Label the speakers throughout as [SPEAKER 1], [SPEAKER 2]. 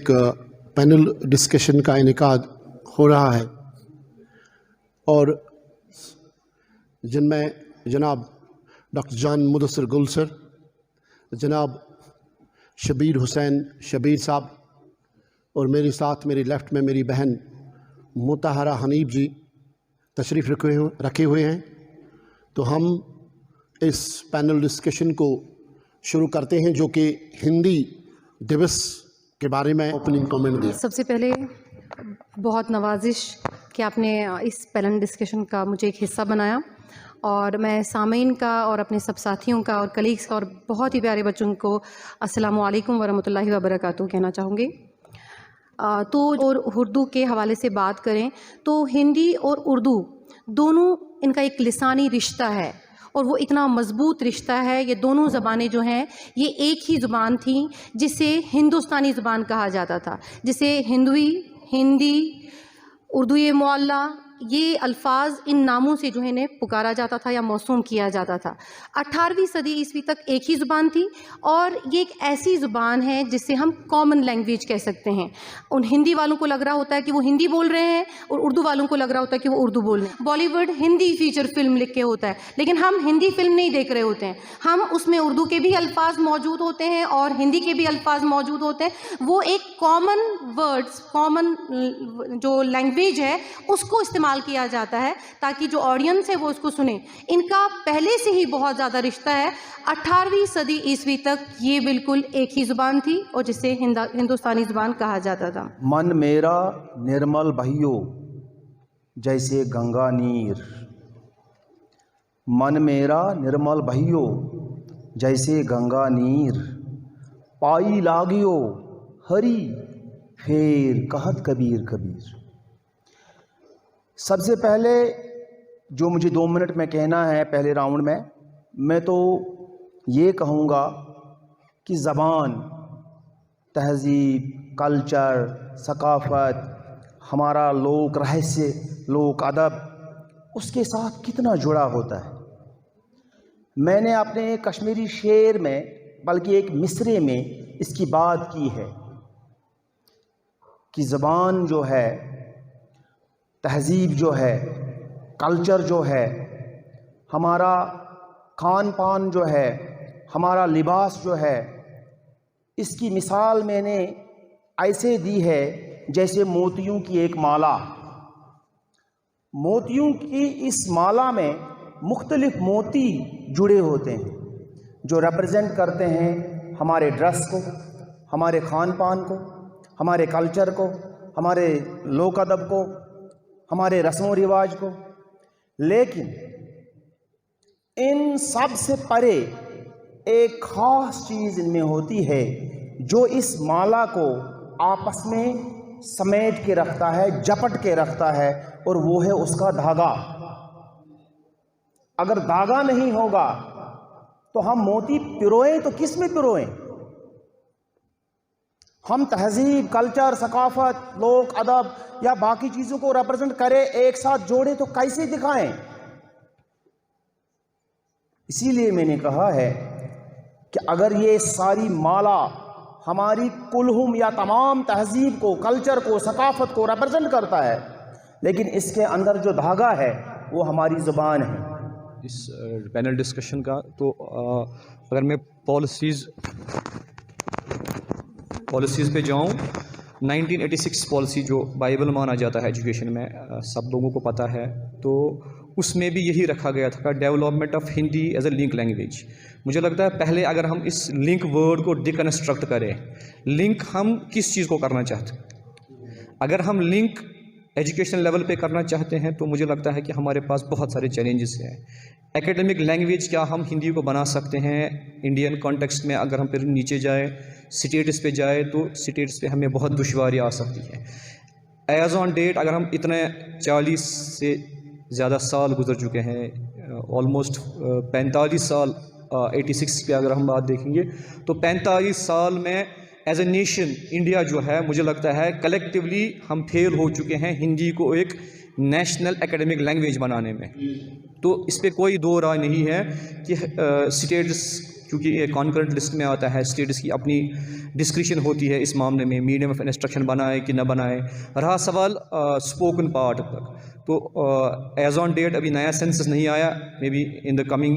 [SPEAKER 1] ایک panel discussion کا انعقاد ہو رہا ہے اور جن میں جناب ڈاکٹر جان مدثر گل سر، جناب شبیر حسین شبیر صاحب اور میرے ساتھ میری لیفٹ میں میری بہن مطہرہ حنیف جی تشریف رکھے ہوئے ہیں۔ تو ہم اس پینل ڈسکشن کو شروع کرتے ہیں جو کہ ہندی دیوس کے بارے میں اوپننگ کامنٹ دیا۔
[SPEAKER 2] سب سے پہلے بہت نوازش کہ آپ نے اس پینل ڈسکشن کا مجھے ایک حصہ بنایا، اور میں سامعین کا اور اپنے سب ساتھیوں کا اور کلیگس کا اور بہت ہی پیارے بچوں کو السلام علیکم ورحمۃ اللہ وبرکاتہ کہنا چاہوں گی۔ تو اور اردو کے حوالے سے بات کریں تو ہندی اور اردو دونوں ان کا ایک لسانی رشتہ ہے، اور وہ اتنا مضبوط رشتہ ہے۔ یہ دونوں زبانیں جو ہیں یہ ایک ہی زبان تھیں جسے ہندوستانی زبان کہا جاتا تھا، جسے ہندی، اردو معلیٰ، یہ الفاظ ان ناموں سے جو ہے انہیں پکارا جاتا تھا یا موسوم کیا جاتا تھا۔ 18ویں صدی عیسوی تک ایک ہی زبان تھی، اور یہ ایک ایسی زبان ہے جس سے ہم کامن لینگویج کہہ سکتے ہیں۔ ان ہندی والوں کو لگ رہا ہوتا ہے کہ وہ ہندی بول رہے ہیں، اور اردو والوں کو لگ رہا ہوتا ہے کہ وہ اردو بول رہے ہیں۔ بالی ووڈ ہندی فیچر فلم لکھ کے ہوتا ہے، لیکن ہم ہندی فلم نہیں دیکھ رہے ہوتے ہیں، ہم اس میں اردو کے بھی الفاظ موجود ہوتے ہیں اور ہندی کے بھی الفاظ موجود ہوتے ہیں۔ وہ ایک کامن ورڈز، کامن جو لینگویج ہے اس کو استعمال کیا جاتا ہے تاکہ جو آڈینس ہے وہ اس کو سنے۔ ان کا پہلے سے ہی بہت زیادہ رشتہ ہے۔ 18ویں صدی عیسوی تک یہ بالکل ایک ہی زبان تھی اور جسے ہندوستانی زبان کہا جاتا تھا۔
[SPEAKER 3] من میرا نرمل بھائیو جیسے گنگا نیر، من میرا نرمل بھائیو جیسے گنگا نیر، پائی لاگیو ہری پھیر کہت کبیر کبیر۔ سب سے پہلے جو مجھے 2 منٹ میں کہنا ہے پہلے راؤنڈ میں تو یہ کہوں گا کہ زبان، تہذیب، کلچر، ثقافت، ہمارا لوک رہسیہ، لوک ادب اس کے ساتھ کتنا جڑا ہوتا ہے۔ میں نے اپنے کشمیری شعر میں بلکہ ایک مصرعے میں اس کی بات کی ہے کہ زبان جو ہے، تہذیب جو ہے، کلچر جو ہے، ہمارا کھان پان جو ہے، ہمارا لباس جو ہے، اس کی مثال میں نے ایسے دی ہے جیسے موتیوں کی ایک مالا۔ موتیوں کی اس مالا میں مختلف موتی جڑے ہوتے ہیں جو ریپرزینٹ کرتے ہیں ہمارے ڈریس کو، ہمارے کھان پان کو، ہمارے کلچر کو، ہمارے لوک ادب کو، ہمارے رسم و رواج کو۔ لیکن ان سب سے پرے ایک خاص چیز ان میں ہوتی ہے جو اس مالا کو آپس میں سمیٹ کے رکھتا ہے، جپٹ کے رکھتا ہے، اور وہ ہے اس کا دھاگا۔ اگر دھاگا نہیں ہوگا تو ہم موتی پروئیں تو کس میں پروئیں؟ ہم تہذیب، کلچر، ثقافت، لوک ادب یا باقی چیزوں کو ریپرزینٹ کریں، ایک ساتھ جوڑیں تو کیسے دکھائیں؟ اسی لیے میں نے کہا ہے کہ اگر یہ ساری مالا ہماری کلہم یا تمام تہذیب کو، کلچر کو، ثقافت کو ریپرزینٹ کرتا ہے، لیکن اس کے اندر جو دھاگا ہے وہ ہماری زبان ہے۔
[SPEAKER 4] اس پینل ڈسکشن کا تو اگر میں پالیسیز پہ جاؤں، 1986 پالیسی جو بائبل مانا جاتا ہے ایجوکیشن میں، سب لوگوں کو پتہ ہے، تو اس میں بھی یہی رکھا گیا تھا development of Hindi as a link language. مجھے لگتا ہے پہلے اگر ہم اس لنک ورڈ کو ڈیکنسٹرکٹ کریں، لنک ہم کس چیز کو کرنا چاہتے ہیں؟ اگر ہم لنک ایجوکیشن لیول پہ کرنا چاہتے ہیں تو مجھے لگتا ہے کہ ہمارے پاس بہت سارے چیلنجز ہیں۔ ایکیڈمک لینگویج کیا ہم ہندی کو بنا سکتے ہیں انڈین کانٹیکسٹ میں؟ اگر ہم پھر نیچے جائیں، اسٹیٹس پہ جائے تو اسٹیٹس پہ ہمیں بہت دشواری آ سکتی ہے۔ ایز آن ڈیٹ اگر ہم اتنے 40 سے زیادہ سال گزر چکے ہیں، آلموسٹ 45 سال، 86 پہ اگر ہم بات دیکھیں گے تو 45 سال میں ایز اے نیشن انڈیا جو ہے، مجھے لگتا ہے کلیکٹیولی ہم فیل ہو چکے ہیں ہندی کو ایک نیشنل ایکیڈمک لینگویج بنانے میں۔ تو اس پہ کوئی دو رائے نہیں ہے کہ اسٹیٹس کیونکہ یہ کانکرنٹ لسٹ میں آتا ہے، اسٹیٹس کی اپنی ڈسکریشن ہوتی ہے اس معاملے میں، میڈیم آف انسٹرکشن بنائے کہ نہ بنائے. رہا سوال اسپوکن پارٹ تک، تو ایز آن ڈیٹ ابھی نیا سینسس نہیں آیا، may be in the coming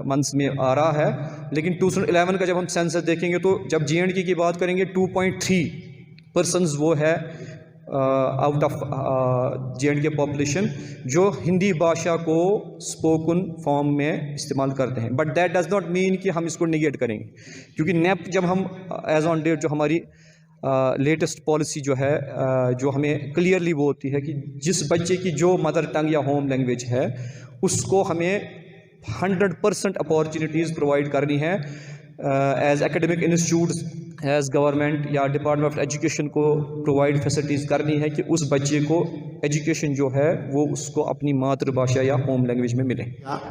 [SPEAKER 4] months میں آ رہا ہے. لیکن 2011 کا جب ہم سینسس دیکھیں گے تو جب JNK کی بات کریں گے 2.3% وہ ہے آؤٹ آف JNK پاپولیشن جو ہندی بھاشا کو اسپوکن فارم میں استعمال کرتے ہیں. But that does not mean کہ ہم اس کو نگیٹ کریں گے، کیونکہ نیپ جب ہم ایز آن ڈیٹ جو ہماری لیٹسٹ پالیسی جو ہے جو ہمیں کلیئرلی وہ ہوتی ہے کہ جس بچے کی جو مدر ٹنگ یا ہوم لینگویج ہے اس کو ہمیں 100% اپارچونیٹیز پرووائڈ کرنی ہے ایز ایکیڈمک انسٹیٹیوٹس، ایز گورنمنٹ یا ڈپارٹمنٹ آف ایجوکیشن کو پرووائڈ فیسلٹیز کرنی ہے کہ اس بچے کو ایجوکیشن جو ہے وہ اس کو اپنی ماتر بھاشا یا ہوم لینگویج میں ملے.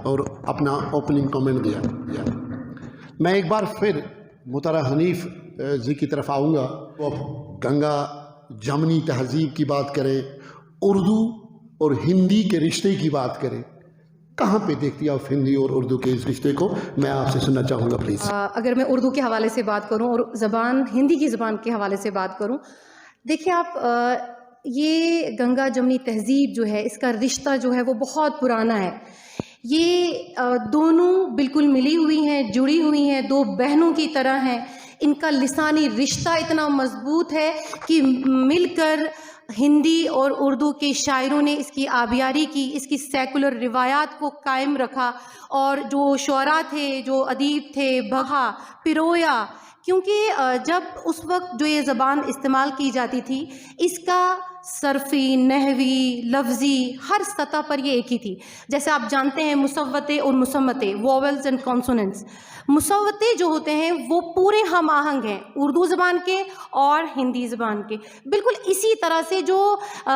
[SPEAKER 1] اور اپنا اوپننگ کامنٹ دیا. میں ایک بار پھر محترم حنیف جی کی طرف آؤں گا. وہ گنگا جمنی تہذیب کی بات کریں، اردو اور ہندی کے رشتے کی بات کریں، کہاں پہ دیکھتی آپ ہندی اور اردو کے اس رشتے کو؟ میں آپ سے سننا چاہوں گا پلیز.
[SPEAKER 2] اگر میں اردو کے حوالے سے بات کروں اور زبان ہندی کی زبان کے حوالے سے بات کروں، دیکھیے آپ یہ گنگا جمنی تہذیب جو ہے اس کا رشتہ جو ہے وہ بہت پرانا ہے. یہ دونوں بالکل ملی ہوئی ہیں، جڑی ہوئی ہیں، دو بہنوں کی طرح ہیں. ان کا لسانی رشتہ اتنا مضبوط ہے کہ مل کر ہندی اور اردو کے شاعروں نے اس کی آبیاری کی، اس کی سیکولر روایات کو قائم رکھا. اور جو شعراء تھے، جو ادیب تھے، بہا، پرویا، کیونکہ جب اس وقت جو یہ زبان استعمال کی جاتی تھی اس کا صرفی، نحوی، لفظی ہر سطح پر یہ ایک ہی تھی. جیسے آپ جانتے ہیں مصوتے اور مسمتے، وویلز اینڈ کانسوننٹس. مسوتے جو ہوتے ہیں وہ پورے ہم آہنگ ہیں اردو زبان کے اور ہندی زبان کے. بالکل اسی طرح سے جو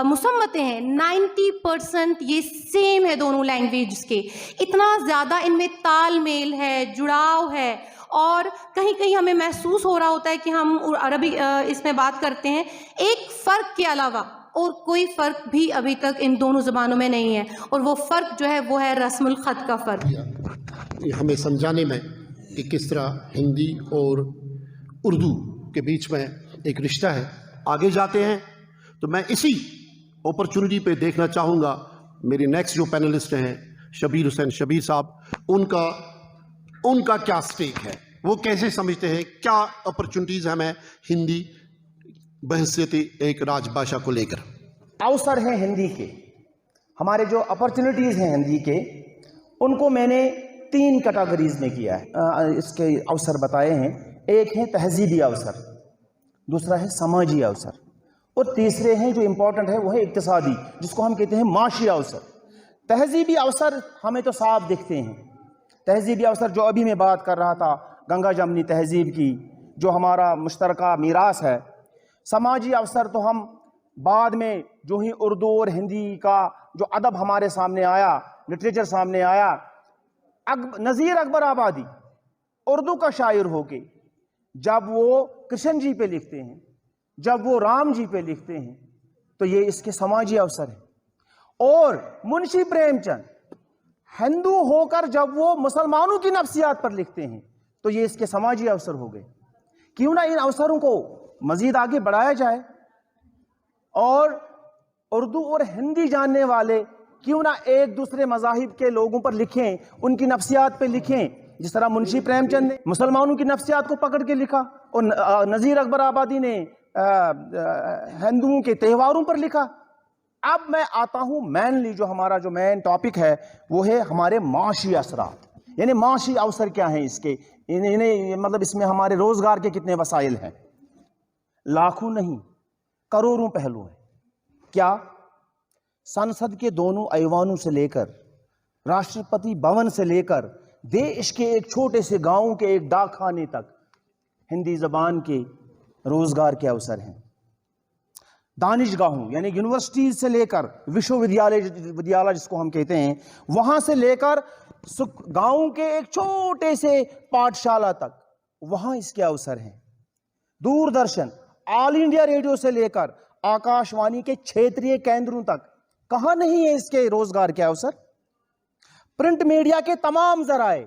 [SPEAKER 2] مسمتے ہیں 90% یہ سیم ہے دونوں لینگویجز کے. اتنا زیادہ ان میں تال میل ہے، جڑاؤ ہے، اور کہیں کہیں ہمیں محسوس ہو رہا ہوتا ہے کہ ہم عربی اس میں بات کرتے ہیں. ایک فرق کے علاوہ اور کوئی فرق بھی ابھی تک ان دونوں زبانوں میں نہیں ہے، اور وہ فرق جو ہے وہ ہے رسم الخط کا فرق.
[SPEAKER 1] ہمیں سمجھانے میں کہ کس طرح ہندی اور اردو کے بیچ میں ایک رشتہ ہے. آگے جاتے ہیں تو میں اسی اپرچونٹی پہ دیکھنا چاہوں گا میرے نیکسٹ جو پینلسٹ ہیں شبیر حسین شبیر صاحب، ان کا کیا سٹیک ہے، وہ کیسے سمجھتے ہیں، کیا اپرچونٹیز ہمیں ہندی بحیثیت ایک راج بھاشا کو لے کر.
[SPEAKER 3] اوسر ہیں ہندی کے، ہمارے جو اپرچونٹیز ہیں ہندی کے، ان کو میں نے 3 کیٹیگریز میں کیا ہے. اس کے اوسر بتائے ہیں. ایک ہے تہذیبی اوسر، دوسرا ہے سماجی اوسر، اور تیسرے ہیں جو امپورٹنٹ ہے وہ ہے اقتصادی، جس کو ہم کہتے ہیں معاشی اوسر. تہذیبی اوسر ہمیں تو صاف دکھتے ہیں. تہذیبی اوسر جو ابھی میں بات کر رہا تھا گنگا جمنی تہذیب کی، جو ہمارا مشترکہ میراث ہے. سماجی اوسر تو ہم بعد میں جو ہی اردو اور ہندی کا جو ادب ہمارے سامنے آیا، لٹریچر سامنے آیا، نذیر اکبر آبادی اردو کا شاعر ہو کے جب وہ کرشن جی پہ لکھتے ہیں، جب وہ رام جی پہ لکھتے ہیں، تو یہ اس کے سماجی اوسر ہیں. اور منشی پریم چند ہندو ہو کر جب وہ مسلمانوں کی نفسیات پر لکھتے ہیں تو یہ اس کے سماجی اوسر ہو گئے. کیوں نہ ان اوسروں کو مزید آگے بڑھایا جائے، اور اردو اور ہندی جاننے والے کیوں نہ ایک دوسرے مذاہب کے لوگوں پر لکھیں، ان کی نفسیات پہ لکھیں. جس طرح منشی پریم چند نے مسلمانوں کی نفسیات کو پکڑ کے لکھا، اور نذیر اکبر آبادی نے ہندوؤں کے تہواروں پر لکھا. اب میں آتا ہوں مینلی جو ہمارا جو مین ٹاپک ہے وہ ہے ہمارے معاشی اثرات. یعنی معاشی اوسر کیا ہیں اس کے، مطلب اس میں ہمارے روزگار کے کتنے وسائل ہیں. لاکھوں نہیں کروڑوں پہلو ہیں. کیا سنسد کے دونوں ایوانوں سے لے کر راشٹرپتی بھون سے لے کر دیش کے ایک چھوٹے سے گاؤں کے ایک ڈاک خانے تک ہندی زبان کے روزگار کے اوسر ہیں. دانشگاہوں یعنی یونیورسٹیز سے لے کر وشو ودیالیہ جس کو ہم کہتے ہیں، وہاں سے لے کر گاؤں کے ایک چھوٹے سے پاٹھشالہ تک وہاں اس کے اوسر ہیں. دوردرشن، آل انڈیا ریڈیو سے لے کر آکاش وانی کے چھیتریہ کیندروں تک کہاں نہیں ہے اس کے روزگار کے اوسر. پرنٹ میڈیا کے تمام ذرائع،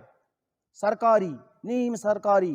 [SPEAKER 3] سرکاری، نیم سرکاری